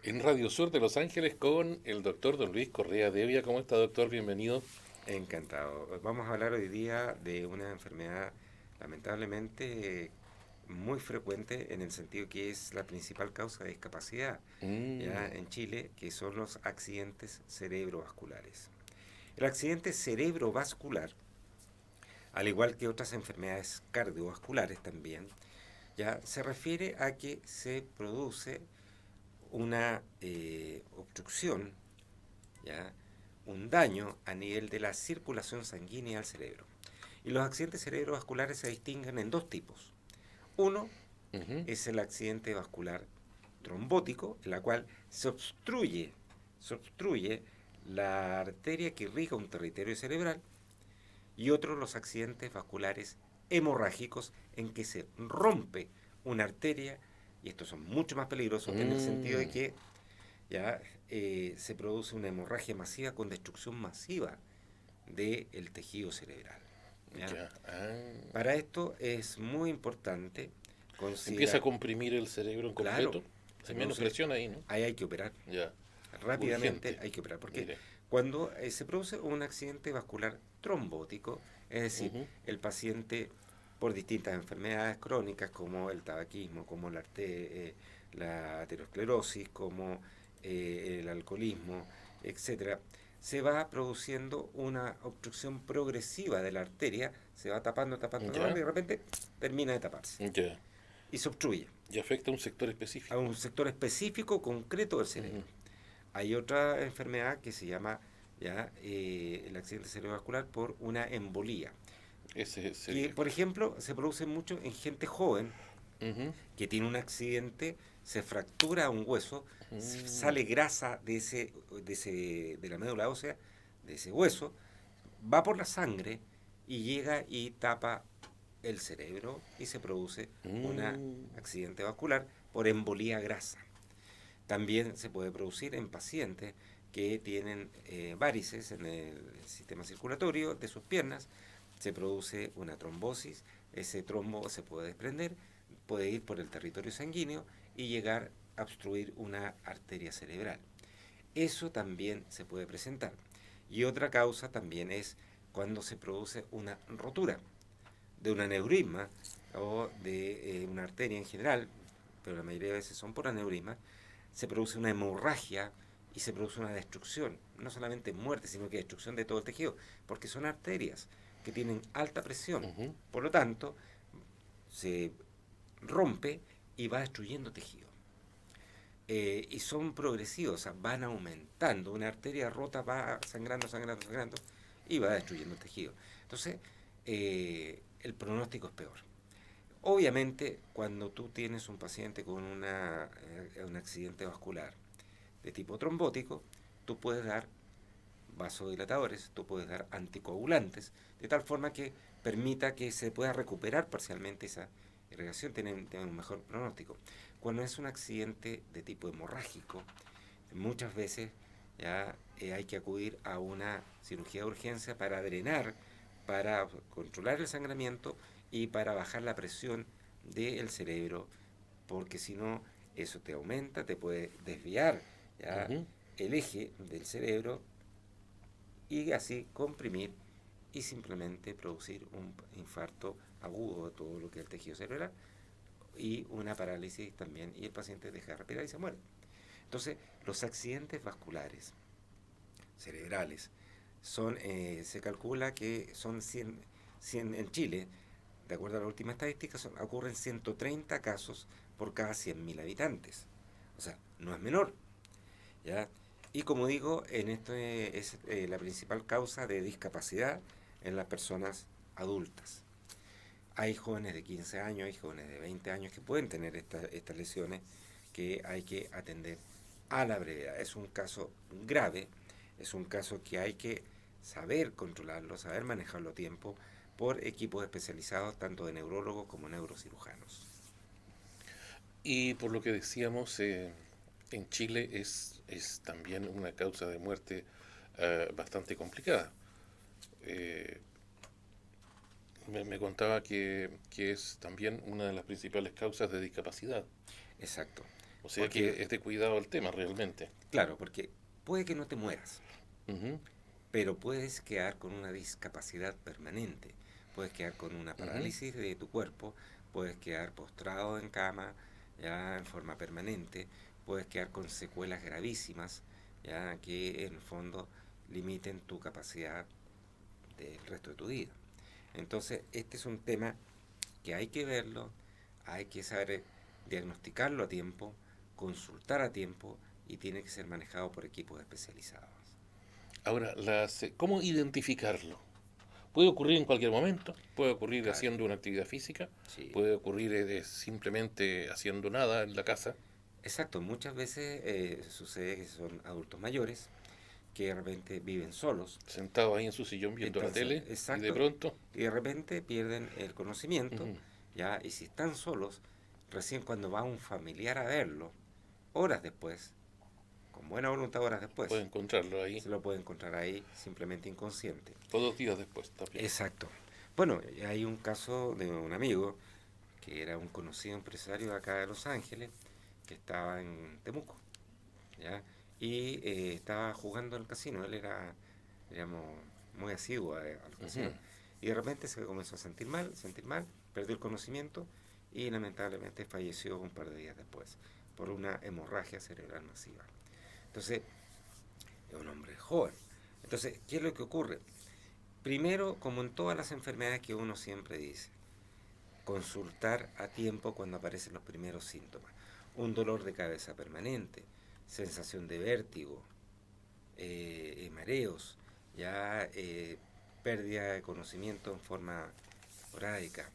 en Radio Sur de Los Ángeles con el doctor don Luis Correa Devia. ¿Cómo está, doctor? Bienvenido. Encantado. Vamos a hablar hoy día de una enfermedad lamentablemente muy frecuente en el sentido que es la principal causa de discapacidad ya Mm, en Chile, que son los accidentes cerebrovasculares. El accidente cerebrovascular, al igual que otras enfermedades cardiovasculares también, ya se refiere a que se produce una obstrucción, ¿ya? Un daño a nivel de la circulación sanguínea al cerebro. Y los accidentes cerebrovasculares se distinguen en dos tipos. Uno ujú. es el accidente vascular trombótico, en la cual se obstruye la arteria que irriga un territorio cerebral, y otro los accidentes vasculares hemorrágicos, en que se rompe una arteria, y estos son mucho más peligrosos en el sentido de Mm, que ya se produce una hemorragia masiva con destrucción masiva del tejido cerebral. ¿Ya? ya. Para esto es muy importante Se empieza a considerar, comprimir el cerebro en claro, completo. se Hay menos produce, presión ahí, ¿no? ahí hay que operar, Ya. rápidamente Urgente. hay que operar, porque Mire. cuando se produce un accidente vascular trombótico, es decir, Ujú. el paciente por distintas enfermedades crónicas como el tabaquismo, como la aterosclerosis, como el alcoholismo, etcétera, se va produciendo una obstrucción progresiva de la arteria, se va tapando, tapando, tapando y Ya. de repente termina de taparse Ya. y se obstruye Y afecta a un sector a específico. un sector específico concreto del Ujú. cerebro. Hay otra enfermedad que se llama el accidente cerebrovascular por una embolía, Ese que sería, por claro. ejemplo se produce mucho en gente joven Ujú. que tiene un accidente, se fractura un hueso, Mm, sale grasa de la médula ósea, de ese hueso, va por la sangre y llega y tapa el cerebro y se produce un mm. accidente vascular por embolía grasa. También se puede producir en pacientes que tienen varices en el sistema circulatorio de sus piernas. Se produce una trombosis, ese trombo se puede desprender, puede ir por el territorio sanguíneo y llegar a obstruir una arteria cerebral. Eso también se puede presentar. Y otra causa también es cuando se produce una rotura de un aneurisma o de una arteria en general, pero la mayoría de veces son por aneurisma, se produce una hemorragia y se produce una destrucción, no solamente muerte, sino que destrucción de todo el tejido, porque son arterias que tienen alta presión. Ujú. Por lo tanto, se rompe y va destruyendo tejido. Y son progresivos, o sea, van aumentando. Una arteria rota va sangrando, sangrando, sangrando y va destruyendo el tejido. Entonces, el pronóstico es peor. Obviamente, cuando tú tienes un paciente con un accidente vascular de tipo trombótico, tú puedes dar vasodilatadores, tú puedes dar anticoagulantes, de tal forma que permita que se pueda recuperar parcialmente esa irrigación, tiene un mejor pronóstico. Cuando es un accidente de tipo hemorrágico, muchas veces ya hay que acudir a una cirugía de urgencia para drenar, para controlar el sangramiento y para bajar la presión del cerebro, porque si no, eso te aumenta, te puede desviar ya Ujú. el eje del cerebro y así comprimir y simplemente producir un infarto agudo de todo lo que es el tejido cerebral y una parálisis también, y el paciente deja de respirar y se muere. Entonces, los accidentes vasculares cerebrales se calcula que son 100 en Chile, de acuerdo a la última estadística, ocurren 130 casos por cada 100.000 habitantes. O sea, no es menor. ¿Ya? Y como digo, en esto es la principal causa de discapacidad en las personas adultas. Hay jóvenes de 15 años, hay jóvenes de 20 años que pueden tener estas lesiones que hay que atender a la brevedad. Es un caso grave, es un caso que hay que saber controlarlo, saber manejarlo a tiempo por equipos especializados tanto de neurólogos como neurocirujanos. Y por lo que decíamos, en Chile es también una causa de muerte bastante complicada. Eh, me contaba que es también una de las principales causas de discapacidad. Exacto. O sea Porque, que es de cuidado el tema realmente. claro, porque puede que no te mueras, Ujú, pero puedes quedar con una discapacidad permanente, puedes quedar con una ujú. parálisis de tu cuerpo, puedes quedar postrado en cama ya en forma permanente, puedes quedar con secuelas gravísimas ya que en el fondo limiten tu capacidad del resto de tu vida. Entonces, este es un tema que hay que verlo, hay que saber diagnosticarlo a tiempo, consultar a tiempo y tiene que ser manejado por equipos especializados. Ahora, ¿cómo identificarlo? Puede ocurrir en cualquier momento, puede ocurrir Claro, haciendo una actividad física, sí. puede ocurrir simplemente haciendo nada en la casa, Exacto, muchas veces sucede que son adultos mayores que de repente viven solos, sentado ahí en su sillón viendo la tele y de exacto, pronto, y de repente pierden el conocimiento, ujú, ya, y si están solos, recién cuando va un familiar a verlo, horas después, con buena voluntad horas después, puede encontrarlo ahí, se lo puede encontrar ahí simplemente inconsciente. o 2 días después también. Exacto. Bueno, hay un caso de un amigo que era un conocido empresario de acá de Los Ángeles, que estaba en Temuco, ¿ya? Y estaba jugando en el casino. Él era, digamos, muy asiduo a los Ujú. casinos. Y de repente se comenzó a sentir mal, perdió el conocimiento y lamentablemente falleció un par de días después por una hemorragia cerebral masiva. Entonces, es un hombre joven. Entonces, ¿qué es lo que ocurre? Primero, como en todas las enfermedades que uno siempre dice, consultar a tiempo cuando aparecen los primeros síntomas. Un dolor de cabeza permanente, sensación de vértigo, mareos, ya pérdida de conocimiento en forma esporádica.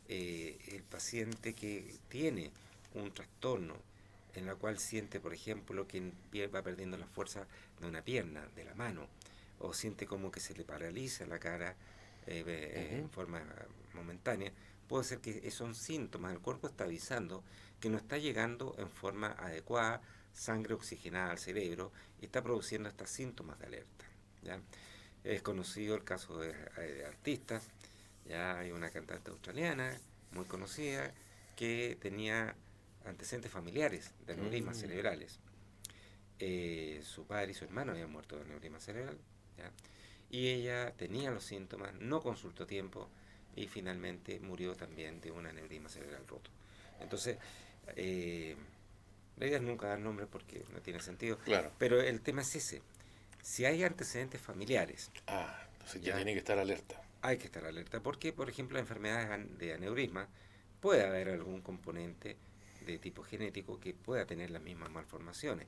El paciente que tiene un trastorno en la cual siente, por ejemplo, que va perdiendo la fuerza de una pierna, de la mano, o siente como que se le paraliza la cara en Ujú. forma momentánea, puede ser que son síntomas, el cuerpo está avisando que no está llegando en forma adecuada sangre oxigenada al cerebro y está produciendo estos síntomas de alerta. ¿Ya? Es conocido el caso de artistas, ya hay una cantante australiana muy conocida que tenía antecedentes familiares de aneurismas Mm. cerebrales. Su padre y su hermano habían muerto de aneurisma cerebral, ¿ya? Y ella tenía los síntomas, no consultó a tiempo y finalmente murió también de un aneurisma cerebral roto. Entonces, eh, la idea es nunca dar nombres porque no tiene sentido, Claro. pero el tema es ese. Si hay antecedentes familiares, Ah, entonces ya ya tiene que estar alerta. hay que estar alerta porque, por ejemplo, las enfermedades de aneurisma puede haber algún componente de tipo genético que pueda tener las mismas malformaciones.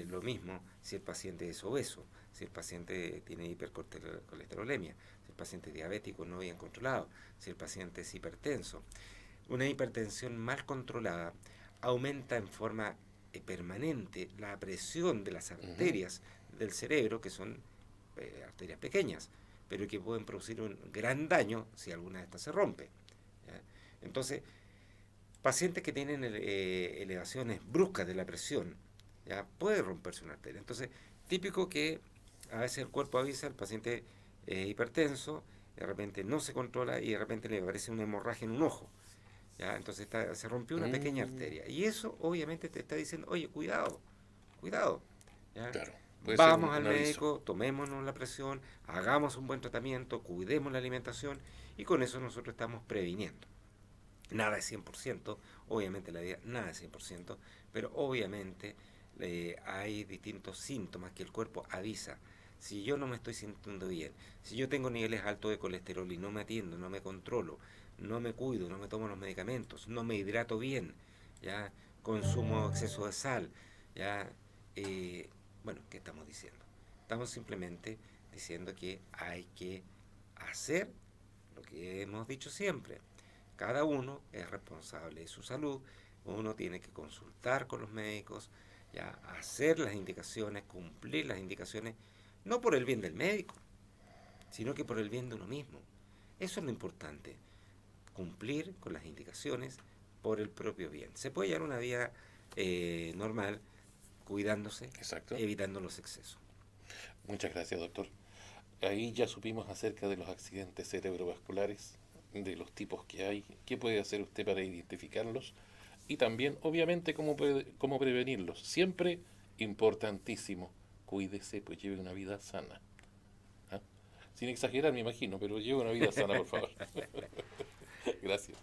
Lo mismo si el paciente es obeso, si el paciente tiene hipercolesterolemia, si el paciente es diabético no bien controlado, si el paciente es hipertenso. Una hipertensión mal controlada aumenta en forma permanente la presión de las Ujú. arterias del cerebro, que son arterias pequeñas, pero que pueden producir un gran daño si alguna de estas se rompe. ¿Ya? Entonces, pacientes que tienen elevaciones bruscas de la presión, ya puede romperse una arteria. Entonces, típico que a veces el cuerpo avisa al paciente hipertenso, de repente no se controla y de repente le aparece una hemorragia en un ojo. ¿Ya? Entonces se rompió una pequeña Mm. arteria. Y eso obviamente te está diciendo, oye, cuidado, cuidado. ¿Ya? Claro, puede ser Vamos al un aviso. médico, tomémonos la presión, hagamos un buen tratamiento, cuidemos la alimentación y con eso nosotros estamos previniendo. Nada es 100%, obviamente la vida nada es 100%, pero obviamente hay distintos síntomas que el cuerpo avisa. Si yo no me estoy sintiendo bien, si yo tengo niveles altos de colesterol y no me atiendo, no me controlo, no me cuido, no me tomo los medicamentos, no me hidrato bien, ya consumo exceso de sal, ya eh, bueno, ¿qué estamos diciendo? Estamos simplemente diciendo que hay que hacer lo que hemos dicho siempre. Cada uno es responsable de su salud, uno tiene que consultar con los médicos, ya hacer las indicaciones, cumplir las indicaciones, no por el bien del médico, sino que por el bien de uno mismo. Eso es lo importante, cumplir con las indicaciones por el propio bien. Se puede llevar una vida normal, cuidándose, Exacto. evitando los excesos. Muchas gracias, doctor. Ahí ya supimos acerca de los accidentes cerebrovasculares, de los tipos que hay, qué puede hacer usted para identificarlos y también, obviamente, cómo prevenirlos. Siempre importantísimo, cuídese, pues lleve una vida sana. ¿Ah? Sin exagerar, me imagino, pero lleve una vida sana, por favor. Gracias.